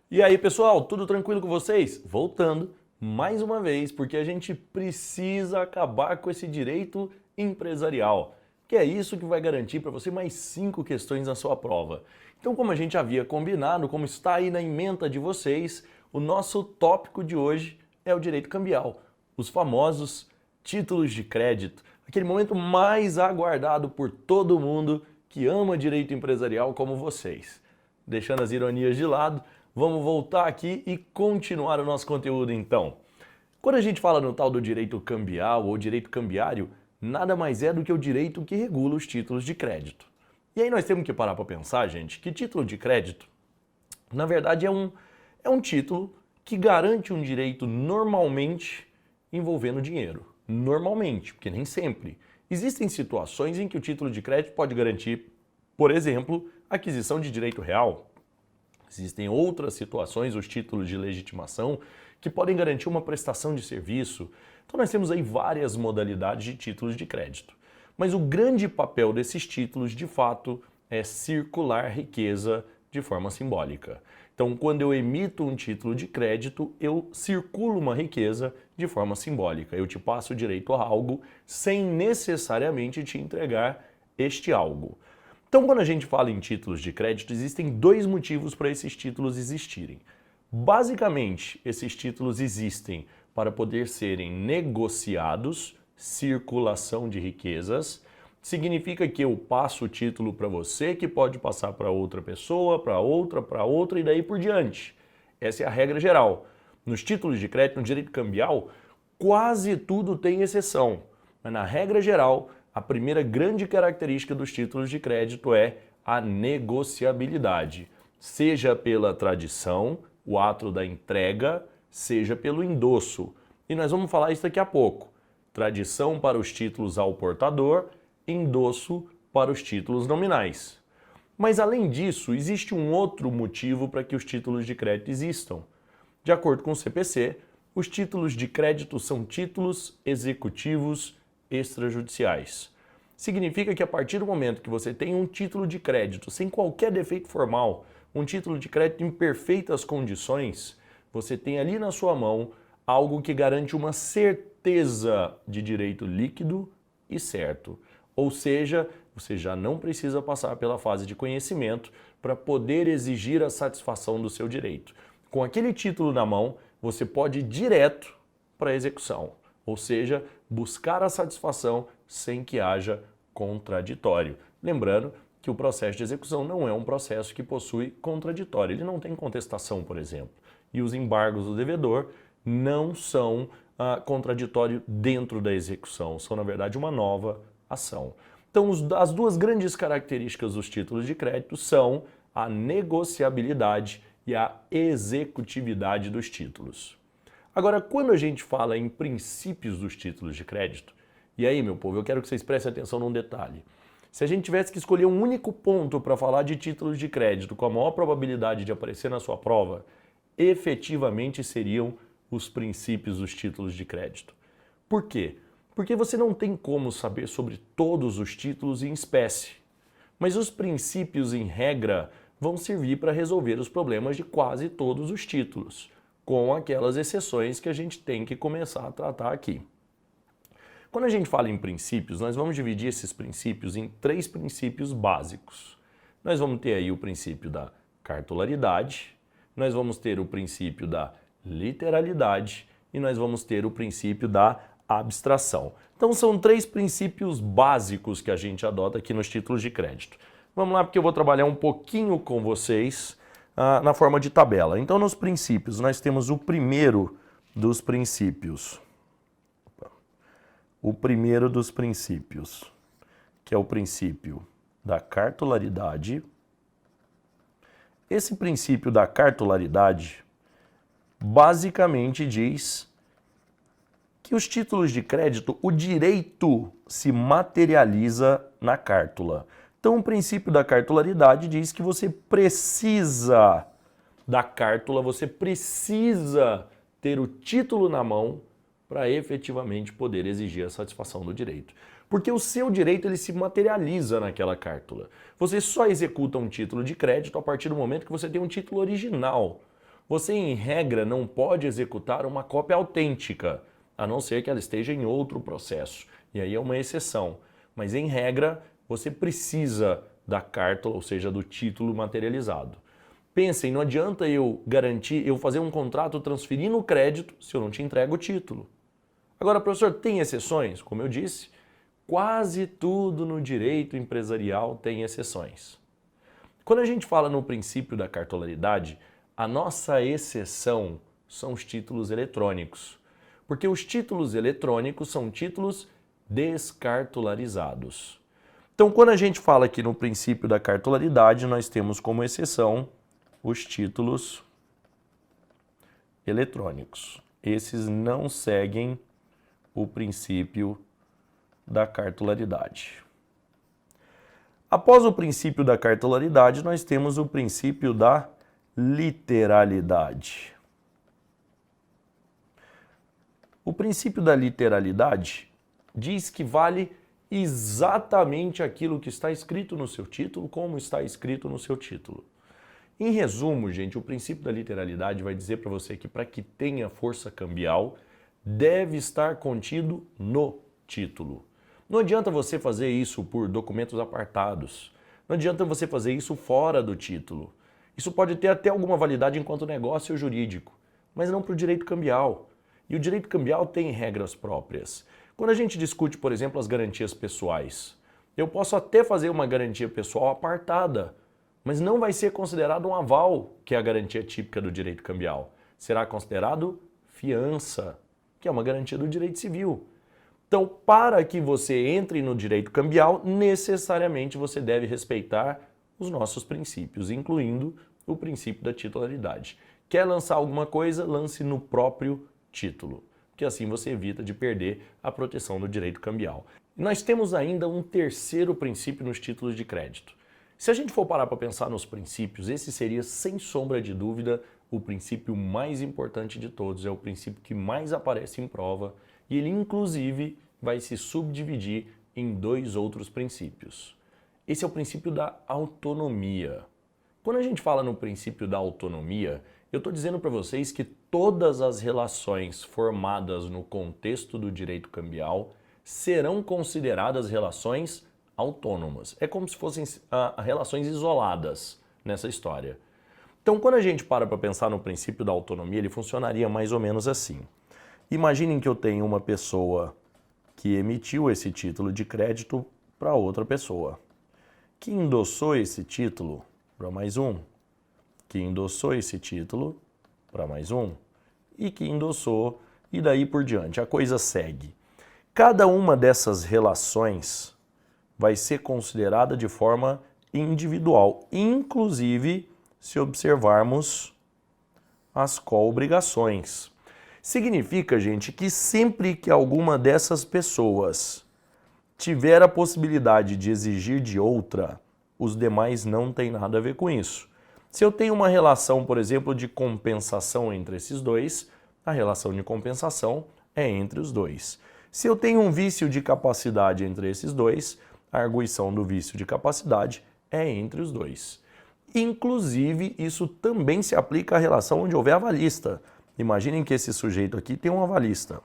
E aí, pessoal, tudo tranquilo com vocês? Voltando mais uma vez, porque a gente precisa acabar com esse direito empresarial, que é isso que vai garantir para você mais 5 questões na sua prova. Então, como a gente havia combinado, como está aí na ementa de vocês, o nosso tópico de hoje é o direito cambial, os famosos títulos de crédito, aquele momento mais aguardado por todo mundo que ama direito empresarial como vocês. Deixando as ironias de lado, vamos voltar aqui e continuar o nosso conteúdo então. Quando a gente fala no tal do direito cambial ou direito cambiário, nada mais é do que o direito que regula os títulos de crédito. E aí nós temos que parar para pensar, gente, que título de crédito, na verdade, é um título que garante um direito normalmente envolvendo dinheiro. Normalmente, porque nem sempre. Existem situações em que o título de crédito pode garantir, por exemplo, aquisição de direito real. Existem outras situações, os títulos de legitimação, que podem garantir uma prestação de serviço. Então nós temos aí várias modalidades de títulos de crédito. Mas o grande papel desses títulos, de fato, é circular riqueza de forma simbólica. Então, quando eu emito um título de crédito, eu circulo uma riqueza de forma simbólica. Eu te passo o direito a algo sem necessariamente te entregar este algo. Então, quando a gente fala em títulos de crédito, existem dois motivos para esses títulos existirem. Basicamente, esses títulos existem para poder serem negociados, circulação de riquezas. Significa que eu passo o título para você, que pode passar para outra pessoa, para outra e daí por diante. Essa é a regra geral. Nos títulos de crédito, no direito cambial, quase tudo tem exceção. Mas na regra geral, a primeira grande característica dos títulos de crédito é a negociabilidade, seja pela tradição, o ato da entrega, seja pelo endosso. E nós vamos falar isso daqui a pouco. Tradição para os títulos ao portador, endosso para os títulos nominais. Mas além disso, existe um outro motivo para que os títulos de crédito existam. De acordo com o CPC, os títulos de crédito são títulos executivos extrajudiciais. Significa que a partir do momento que você tem um título de crédito sem qualquer defeito formal, um título de crédito em perfeitas condições, você tem ali na sua mão algo que garante uma certeza de direito líquido e certo. Ou seja, você já não precisa passar pela fase de conhecimento para poder exigir a satisfação do seu direito. Com aquele título na mão, você pode ir direto para a execução, ou seja, buscar a satisfação sem que haja contraditório. Lembrando que o processo de execução não é um processo que possui contraditório, ele não tem contestação, por exemplo. E os embargos do devedor não são contraditórios dentro da execução, são na verdade uma nova ação. Então, as duas grandes características dos títulos de crédito são a negociabilidade e a executividade dos títulos. Agora, quando a gente fala em princípios dos títulos de crédito, e aí, meu povo, eu quero que vocês prestem atenção num detalhe. Se a gente tivesse que escolher um único ponto para falar de títulos de crédito com a maior probabilidade de aparecer na sua prova, efetivamente seriam os princípios dos títulos de crédito. Por quê? Porque você não tem como saber sobre todos os títulos em espécie. Mas os princípios, em regra, vão servir para resolver os problemas de quase todos os títulos, com aquelas exceções que a gente tem que começar a tratar aqui. Quando a gente fala em princípios, nós vamos dividir esses princípios em 3 princípios básicos. Nós vamos ter aí o princípio da cartularidade, nós vamos ter o princípio da literalidade e nós vamos ter o princípio da abstração. Então são 3 princípios básicos que a gente adota aqui nos títulos de crédito. Vamos lá, porque eu vou trabalhar um pouquinho com vocês na forma de tabela. Então nos princípios nós temos o primeiro dos princípios. O primeiro dos princípios, que é o princípio da cartularidade. Esse princípio da cartularidade basicamente diz que os títulos de crédito, o direito se materializa na cártula. Então, o princípio da cartularidade diz que você precisa da cártula, você precisa ter o título na mão para efetivamente poder exigir a satisfação do direito. Porque o seu direito ele se materializa naquela cártula. Você só executa um título de crédito a partir do momento que você tem um título original. Você, em regra, não pode executar uma cópia autêntica, a não ser que ela esteja em outro processo. E aí é uma exceção. Mas, em regra, você precisa da carta, ou seja, do título materializado. Pensem, não adianta eu fazer um contrato transferindo o crédito se eu não te entrego o título. Agora, professor, tem exceções? Como eu disse, quase tudo no direito empresarial tem exceções. Quando a gente fala no princípio da cartolaridade, a nossa exceção são os títulos eletrônicos. Porque os títulos eletrônicos são títulos descartolarizados. Então, quando a gente fala aqui no princípio da cartolaridade, nós temos como exceção os títulos eletrônicos. Esses não seguem o princípio da cartolaridade. Após o princípio da cartolaridade, nós temos o princípio da literalidade. O princípio da literalidade diz que vale exatamente aquilo que está escrito no seu título, como está escrito no seu título. Em resumo, gente, o princípio da literalidade vai dizer para você que para que tenha força cambial, deve estar contido no título. Não adianta você fazer isso por documentos apartados. Não adianta você fazer isso fora do título. Isso pode ter até alguma validade enquanto negócio jurídico, mas não para o direito cambial. E o direito cambial tem regras próprias. Quando a gente discute, por exemplo, as garantias pessoais, eu posso até fazer uma garantia pessoal apartada, mas não vai ser considerado um aval, que é a garantia típica do direito cambial. Será considerado fiança, que é uma garantia do direito civil. Então, para que você entre no direito cambial, necessariamente você deve respeitar os nossos princípios, incluindo o princípio da titularidade. Quer lançar alguma coisa, lance no próprio título, porque assim você evita de perder a proteção do direito cambial. E nós temos ainda um terceiro princípio nos títulos de crédito. Se a gente for parar para pensar nos princípios, esse seria, sem sombra de dúvida, o princípio mais importante de todos, é o princípio que mais aparece em prova e ele, inclusive, vai se subdividir em dois outros princípios. Esse é o princípio da autonomia. Quando a gente fala no princípio da autonomia, eu estou dizendo para vocês que todas as relações formadas no contexto do direito cambial serão consideradas relações autônomas. É como se fossem relações isoladas nessa história. Então, quando a gente para pensar no princípio da autonomia, ele funcionaria mais ou menos assim. Imaginem que eu tenho uma pessoa que emitiu esse título de crédito para outra pessoa, que endossou esse título para mais um, que endossou esse título para mais um, e que endossou, e daí por diante. A coisa segue. Cada uma dessas relações vai ser considerada de forma individual, inclusive se observarmos as co-obrigações. Significa, gente, que sempre que alguma dessas pessoas tiver a possibilidade de exigir de outra, os demais não têm nada a ver com isso. Se eu tenho uma relação, por exemplo, de compensação entre esses dois, a relação de compensação é entre os dois. Se eu tenho um vício de capacidade entre esses dois, a arguição do vício de capacidade é entre os dois. Inclusive, isso também se aplica à relação onde houver avalista. Imaginem que esse sujeito aqui tem um avalista.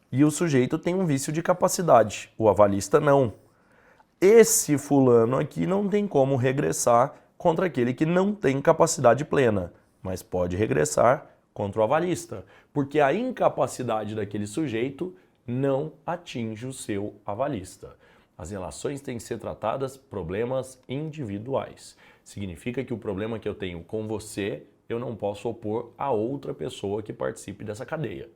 E o sujeito tem um vício de capacidade, o avalista não. Esse fulano aqui não tem como regressar contra aquele que não tem capacidade plena, mas pode regressar contra o avalista, porque a incapacidade daquele sujeito não atinge o seu avalista. As relações têm que ser tratadas problemas individuais. Significa que o problema que eu tenho com você, eu não posso opor a outra pessoa que participe dessa cadeia,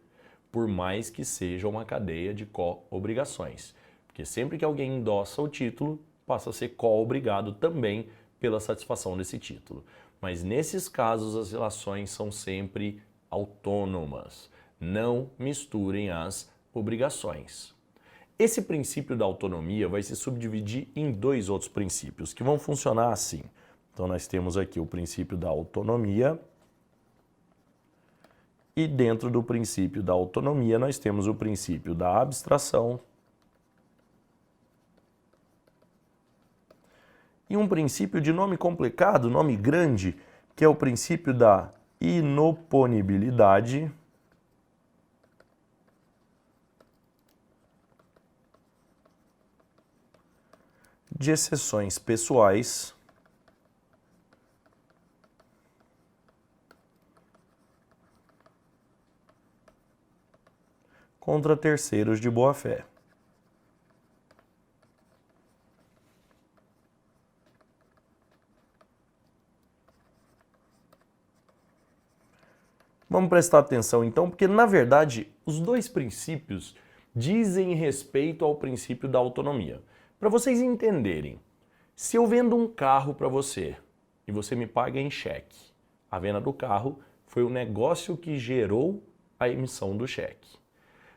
por mais que seja uma cadeia de co-obrigações. Porque sempre que alguém endossa o título, passa a ser co-obrigado também pela satisfação desse título. Mas nesses casos, as relações são sempre autônomas. Não misturem as obrigações. Esse princípio da autonomia vai se subdividir em dois outros princípios, que vão funcionar assim. Então, nós temos aqui o princípio da autonomia e dentro do princípio da autonomia nós temos o princípio da abstração e um princípio de nome complicado, nome grande, que é o princípio da inoponibilidade de exceções pessoais contra terceiros de boa-fé. Vamos prestar atenção então, porque na verdade os dois princípios dizem respeito ao princípio da autonomia. Para vocês entenderem, se eu vendo um carro para você e você me paga em cheque, a venda do carro foi o negócio que gerou a emissão do cheque.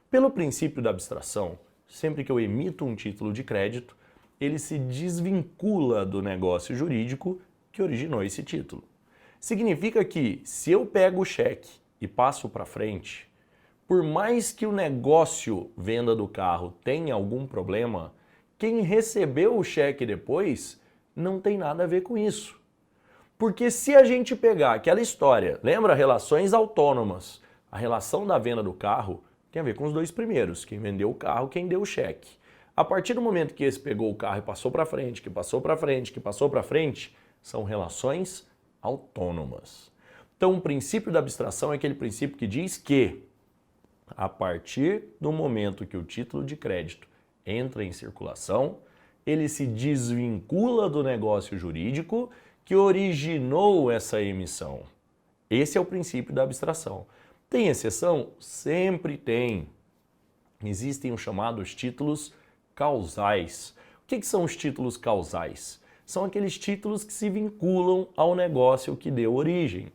Pelo princípio da abstração, sempre que eu emito um título de crédito, ele se desvincula do negócio jurídico que originou esse título. Significa que se eu pego o cheque e passo para frente, por mais que o negócio venda do carro tenha algum problema, quem recebeu o cheque depois não tem nada a ver com isso. Porque se a gente pegar aquela história, lembra relações autônomas, a relação da venda do carro tem a ver com os dois primeiros, quem vendeu o carro, quem deu o cheque. A partir do momento que esse pegou o carro e passou para frente, que passou para frente, que passou para frente, são relações autônomas. Então, o princípio da abstração é aquele princípio que diz que, a partir do momento que o título de crédito entra em circulação, ele se desvincula do negócio jurídico que originou essa emissão. Esse é o princípio da abstração. Tem exceção? Sempre tem. Existem os chamados títulos causais. O que são os títulos causais? São aqueles títulos que se vinculam ao negócio que deu origem.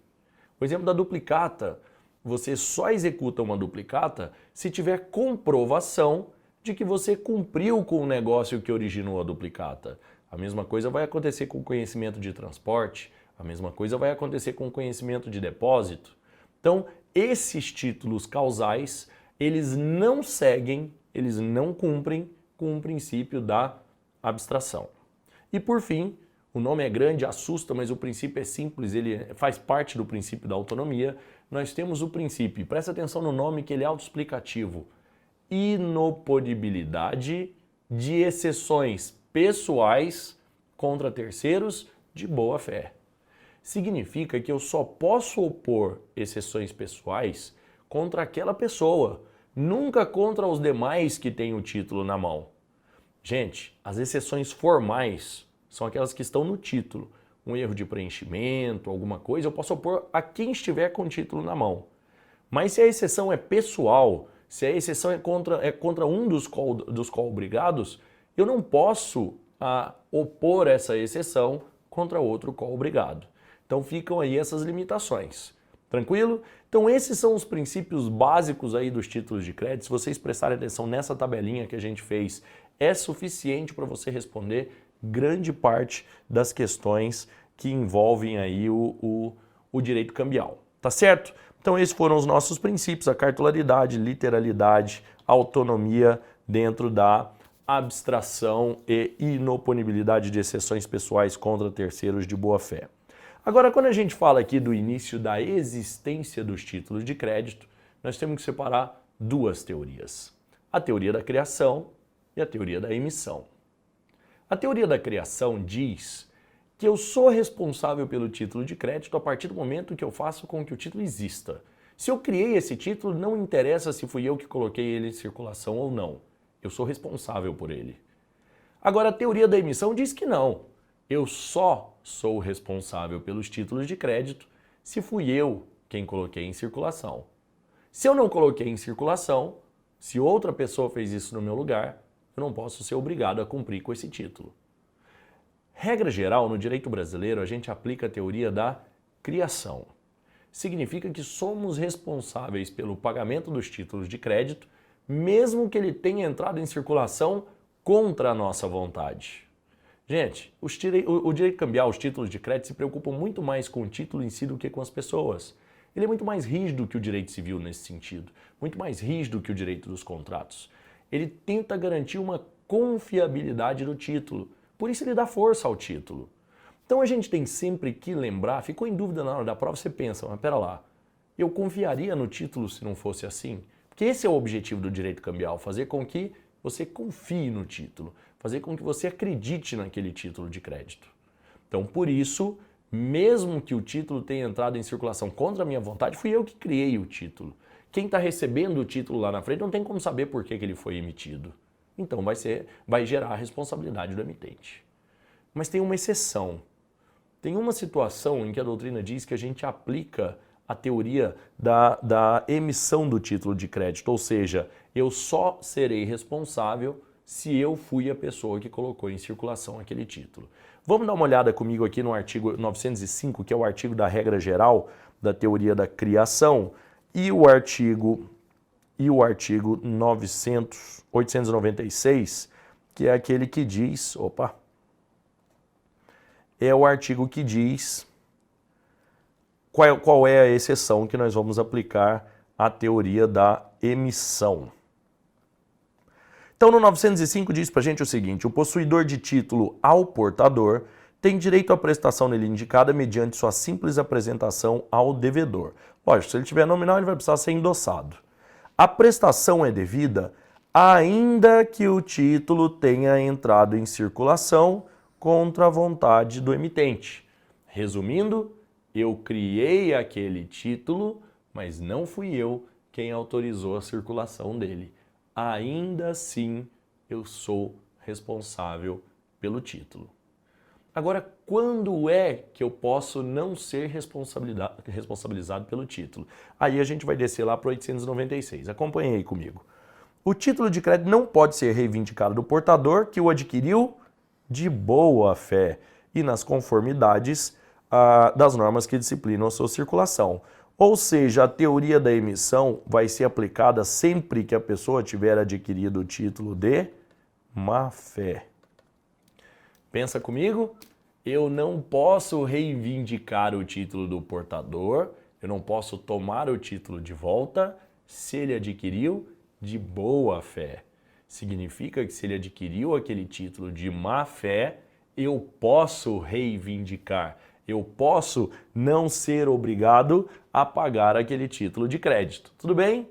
O exemplo da duplicata, você só executa uma duplicata se tiver comprovação de que você cumpriu com o negócio que originou a duplicata. A mesma coisa vai acontecer com o conhecimento de transporte, a mesma coisa vai acontecer com o conhecimento de depósito. Então, esses títulos causais, eles não seguem, eles não cumprem com o princípio da abstração. E por fim, o nome é grande, assusta, mas o princípio é simples, ele faz parte do princípio da autonomia. Nós temos o princípio, presta atenção no nome que ele é autoexplicativo, inoponibilidade de exceções pessoais contra terceiros de boa fé. Significa que eu só posso opor exceções pessoais contra aquela pessoa, nunca contra os demais que têm o título na mão. Gente, as exceções formais são aquelas que estão no título. Um erro de preenchimento, alguma coisa, eu posso opor a quem estiver com o título na mão. Mas se a exceção é pessoal, se a exceção é contra um dos co-obrigados, eu não posso opor essa exceção contra outro co-obrigado. Então ficam aí essas limitações. Tranquilo? Então esses são os princípios básicos aí dos títulos de crédito. Se vocês prestarem atenção nessa tabelinha que a gente fez, é suficiente para você responder grande parte das questões que envolvem aí o direito cambial. Tá certo? Então esses foram os nossos princípios, a cartularidade, literalidade, autonomia dentro da abstração e inoponibilidade de exceções pessoais contra terceiros de boa fé. Agora, quando a gente fala aqui do início da existência dos títulos de crédito, nós temos que separar duas teorias. A teoria da criação e a teoria da emissão. A teoria da criação diz que eu sou responsável pelo título de crédito a partir do momento que eu faço com que o título exista. Se eu criei esse título, não interessa se fui eu que coloquei ele em circulação ou não. Eu sou responsável por ele. Agora, a teoria da emissão diz que não. Eu só sou responsável pelos títulos de crédito se fui eu quem coloquei em circulação. Se eu não coloquei em circulação, se outra pessoa fez isso no meu lugar, eu não posso ser obrigado a cumprir com esse título. Regra geral, no direito brasileiro, a gente aplica a teoria da criação. Significa que somos responsáveis pelo pagamento dos títulos de crédito, mesmo que ele tenha entrado em circulação contra a nossa vontade. Gente, o direito cambial, os títulos de crédito, se preocupam muito mais com o título em si do que com as pessoas. Ele é muito mais rígido que o direito civil nesse sentido, muito mais rígido que o direito dos contratos. Ele tenta garantir uma confiabilidade do título, por isso ele dá força ao título. Então a gente tem sempre que lembrar, ficou em dúvida na hora da prova, você pensa, mas pera lá, eu confiaria no título se não fosse assim? Porque esse é o objetivo do direito cambial, fazer com que você confie no título, fazer com que você acredite naquele título de crédito. Então, por isso, mesmo que o título tenha entrado em circulação contra a minha vontade, fui eu que criei o título. Quem está recebendo o título lá na frente não tem como saber por que ele foi emitido. Então vai gerar a responsabilidade do emitente. Mas tem uma exceção. Tem uma situação em que a doutrina diz que a gente aplica a teoria da emissão do título de crédito, ou seja, eu só serei responsável se eu fui a pessoa que colocou em circulação aquele título. Vamos dar uma olhada comigo aqui no artigo 905, que é o artigo da regra geral da teoria da criação, e o artigo 896, que é aquele que diz, é o artigo que diz qual é a exceção que nós vamos aplicar à teoria da emissão. Então, no 905 diz pra gente o seguinte: o possuidor de título ao portador tem direito à prestação nele indicada mediante sua simples apresentação ao devedor. Lógico, se ele tiver nominal, ele vai precisar ser endossado. A prestação é devida ainda que o título tenha entrado em circulação contra a vontade do emitente. Resumindo, eu criei aquele título, mas não fui eu quem autorizou a circulação dele. Ainda assim, eu sou responsável pelo título. Agora, quando é que eu posso não ser responsabilizado pelo título? Aí a gente vai descer lá para o 896. Acompanhe aí comigo. O título de crédito não pode ser reivindicado do portador que o adquiriu de boa fé e nas conformidades das normas que disciplinam a sua circulação. Ou seja, a teoria da emissão vai ser aplicada sempre que a pessoa tiver adquirido o título de má fé. Pensa comigo? Eu não posso reivindicar o título do portador, eu não posso tomar o título de volta se ele adquiriu de boa fé. Significa que se ele adquiriu aquele título de má fé, eu posso reivindicar. Eu posso não ser obrigado a pagar aquele título de crédito. Tudo bem?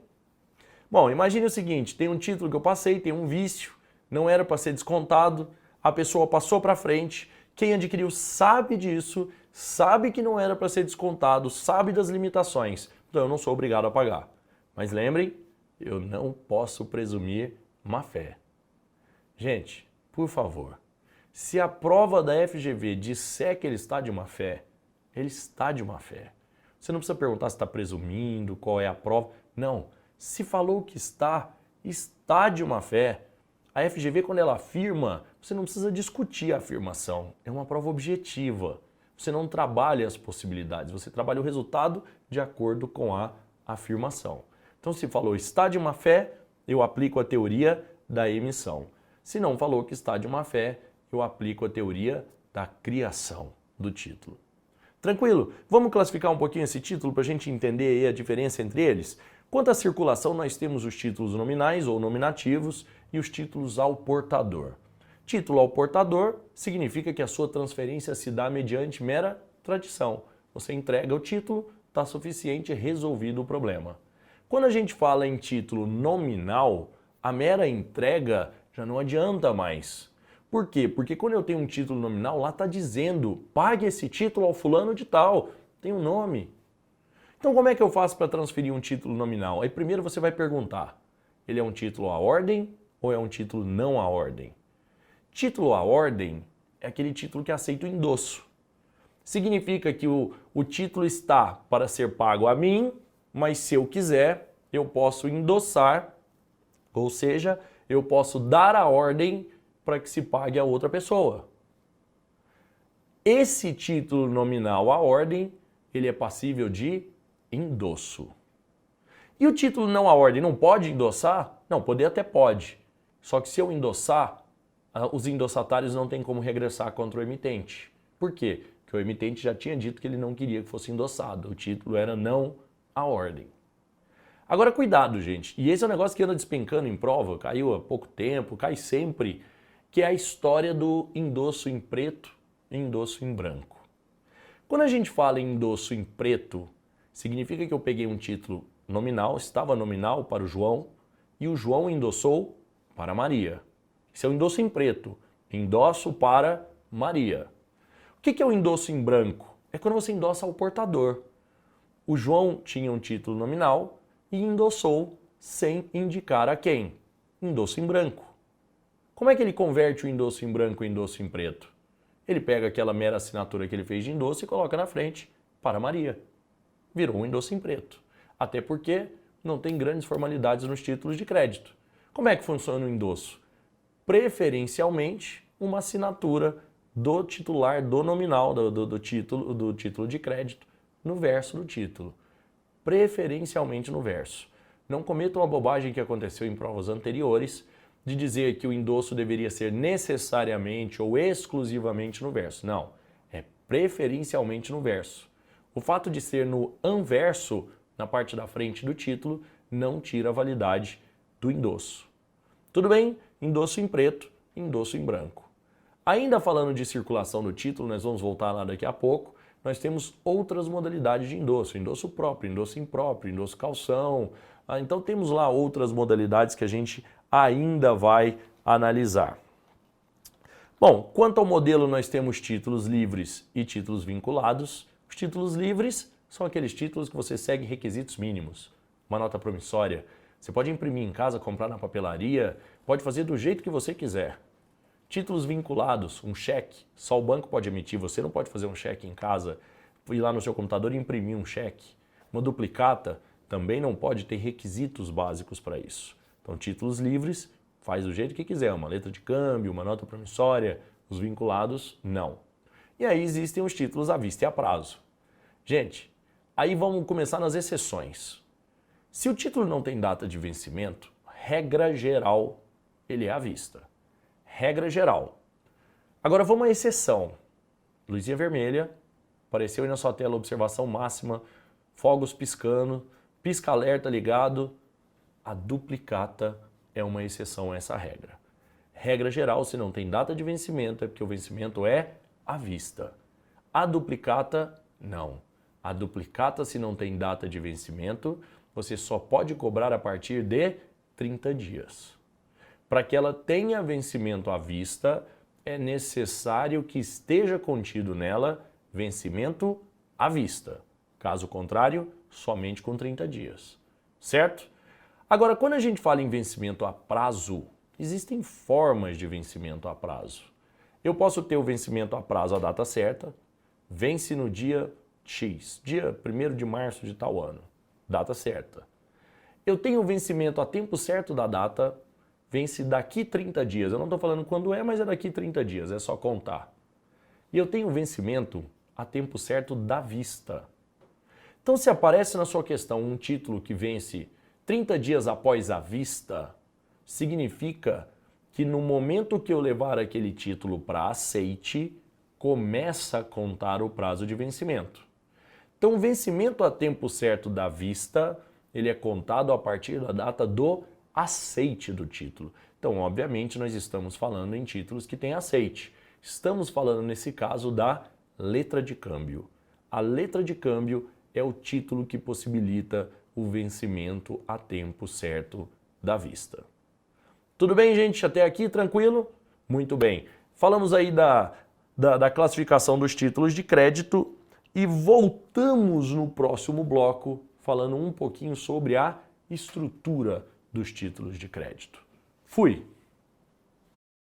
Bom, imagine o seguinte, tem um título que eu passei, tem um vício, não era para ser descontado, a pessoa passou para frente, quem adquiriu sabe disso, sabe que não era para ser descontado, sabe das limitações, então eu não sou obrigado a pagar. Mas lembrem, eu não posso presumir má fé. Gente, por favor, se a prova da FGV disser que ele está de má fé, ele está de má fé. Você não precisa perguntar se está presumindo, qual é a prova. Não. Se falou que está de má fé. A FGV, quando ela afirma, você não precisa discutir a afirmação. É uma prova objetiva. Você não trabalha as possibilidades, você trabalha o resultado de acordo com a afirmação. Então, se falou está de má fé, eu aplico a teoria da emissão. Se não falou que está de má fé, eu aplico a teoria da criação do título. Tranquilo? Vamos classificar um pouquinho esse título para a gente entender aí a diferença entre eles? Quanto à circulação, nós temos os títulos nominais ou nominativos e os títulos ao portador. Título ao portador significa que a sua transferência se dá mediante mera tradição. Você entrega o título, está suficiente, resolvido o problema. Quando a gente fala em título nominal, a mera entrega já não adianta mais. Por quê? Porque quando eu tenho um título nominal, lá está dizendo, pague esse título ao fulano de tal, tem um nome. Então como é que eu faço para transferir um título nominal? Aí primeiro você vai perguntar, ele é um título à ordem ou é um título não à ordem? Título à ordem é aquele título que aceita o endosso. Significa que o título está para ser pago a mim, mas se eu quiser, eu posso endossar, ou seja, eu posso dar a ordem para que se pague a outra pessoa. Esse título nominal à ordem, ele é passível de endosso. E o título não à ordem não pode endossar? Não, poder até pode. Só que se eu endossar, os endossatários não têm como regressar contra o emitente. Por quê? Porque o emitente já tinha dito que ele não queria que fosse endossado. O título era não à ordem. Agora cuidado, gente. E esse é um negócio que anda despencando em prova, caiu há pouco tempo, cai sempre, que é a história do endosso em preto endosso em branco. Quando a gente fala em endosso em preto, significa que eu peguei um título nominal, estava nominal para o João, e o João endossou para Maria. Esse é o endosso em preto, endosso para Maria. O que é o endosso em branco? É quando você endossa ao portador. O João tinha um título nominal e endossou sem indicar a quem. Endosso em branco. Como é que ele converte o endosso em branco em endosso em preto? Ele pega aquela mera assinatura que ele fez de endosso e coloca na frente para Maria. Virou um endosso em preto. Até porque não tem grandes formalidades nos títulos de crédito. Como é que funciona o endosso? Preferencialmente, uma assinatura do titular, do nominal do título de crédito no verso do título. Preferencialmente no verso. Não cometa uma bobagem que aconteceu em provas anteriores de dizer que o endosso deveria ser necessariamente ou exclusivamente no verso. Não, é preferencialmente no verso. O fato de ser no anverso, na parte da frente do título, não tira a validade do endosso. Tudo bem? Endosso em preto, endosso em branco. Ainda falando de circulação do título, nós vamos voltar lá daqui a pouco, nós temos outras modalidades de endosso. Endosso próprio, endosso impróprio, endosso calção. Então temos lá outras modalidades que a gente ainda vai analisar. Bom, quanto ao modelo, nós temos títulos livres e títulos vinculados. Os títulos livres são aqueles títulos que você segue requisitos mínimos. Uma nota promissória. Você pode imprimir em casa, comprar na papelaria, pode fazer do jeito que você quiser. Títulos vinculados, um cheque, só o banco pode emitir, você não pode fazer um cheque em casa, ir lá no seu computador e imprimir um cheque. Uma duplicata também não pode ter requisitos básicos para isso. Então, títulos livres, faz do jeito que quiser, uma letra de câmbio, uma nota promissória, os vinculados, não. E aí existem os títulos à vista e a prazo. Gente, aí vamos começar nas exceções. Se o título não tem data de vencimento, regra geral, ele é à vista. Regra geral. Agora vamos à exceção. Luzinha vermelha, apareceu aí na sua tela observação máxima, fogos piscando, pisca-alerta ligado. A duplicata é uma exceção a essa regra. Regra geral, se não tem data de vencimento, é porque o vencimento é à vista. A duplicata, não. A duplicata, se não tem data de vencimento, você só pode cobrar a partir de 30 dias. Para que ela tenha vencimento à vista, é necessário que esteja contido nela vencimento à vista. Caso contrário, somente com 30 dias. Certo? Agora, quando a gente fala em vencimento a prazo, existem formas de vencimento a prazo. Eu posso ter o vencimento a prazo à data certa, vence no dia X, dia 1º de março de tal ano, data certa. Eu tenho o vencimento a tempo certo da data, vence daqui 30 dias. Eu não estou falando quando é, mas é daqui 30 dias, é só contar. E eu tenho o vencimento a tempo certo da vista. Então, se aparece na sua questão um título que vence 30 dias após a vista, significa que no momento que eu levar aquele título para aceite, começa a contar o prazo de vencimento. Então, o vencimento a tempo certo da vista, ele é contado a partir da data do aceite do título. Então, obviamente, nós estamos falando em títulos que têm aceite. Estamos falando, nesse caso, da letra de câmbio. A letra de câmbio é o título que possibilita o vencimento a tempo certo da vista. Tudo bem, gente? Até aqui, tranquilo? Muito bem. Falamos aí da classificação dos títulos de crédito e voltamos no próximo bloco falando um pouquinho sobre a estrutura dos títulos de crédito. Fui!